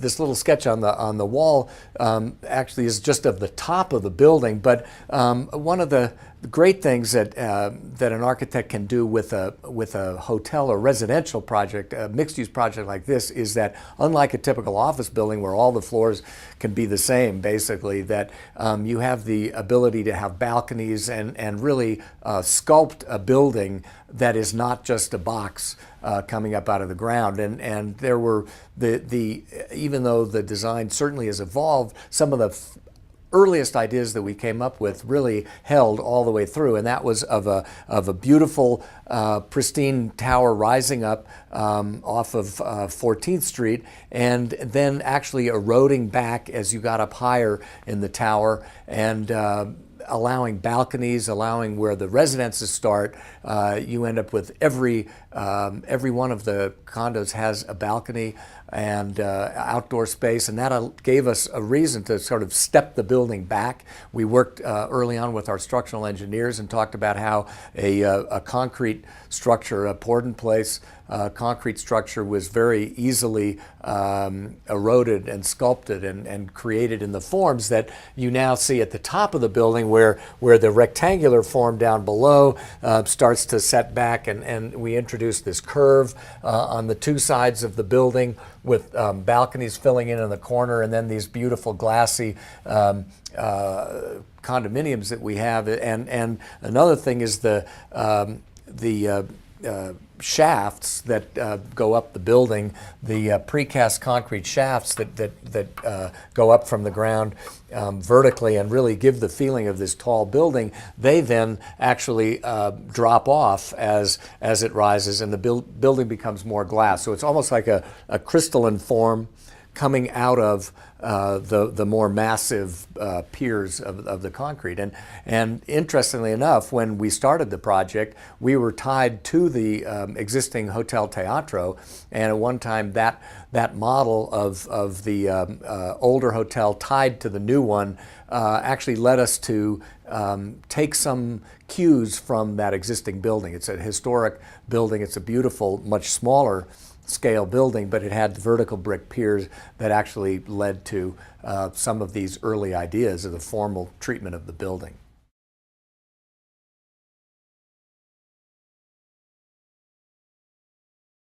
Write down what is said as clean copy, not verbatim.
this little sketch on the wall actually is just of the top of the building, but one of the great things that that an architect can do with a hotel or residential project, a mixed-use project like this, is that unlike a typical office building where all the floors can be the same, basically, that you have the ability to have balconies and really sculpt a building that is not just a box coming up out of the ground. And there were even though the design certainly has evolved, some of the earliest ideas that we came up with really held all the way through, and that was of a beautiful, pristine tower rising up off of 14th Street, and then actually eroding back as you got up higher in the tower, and allowing balconies, allowing where the residences start. You end up with every one of the condos has a balcony and outdoor space, and that gave us a reason to sort of step the building back. We worked early on with our structural engineers and talked about how a concrete structure, a poured-in-place concrete structure, was very easily eroded and sculpted and created in the forms that you now see at the top of the building, where the rectangular form down below starts to set back, and we introduced this curve on the two sides of the building with balconies filling in the corner, and then these beautiful glassy condominiums that we have. And another thing is the shafts that go up the building, the precast concrete shafts that go up from the ground vertically and really give the feeling of this tall building. They then actually drop off as it rises, and the building becomes more glass. So it's almost like a crystalline form coming out of the more massive piers of the concrete. And interestingly enough, when we started the project, we were tied to the existing Hotel Teatro, and at one time that model of the older hotel tied to the new one actually led us to take some cues from that existing building. It's a historic building. It's a beautiful, much smaller scale building, but it had vertical brick piers that actually led to some of these early ideas of the formal treatment of the building.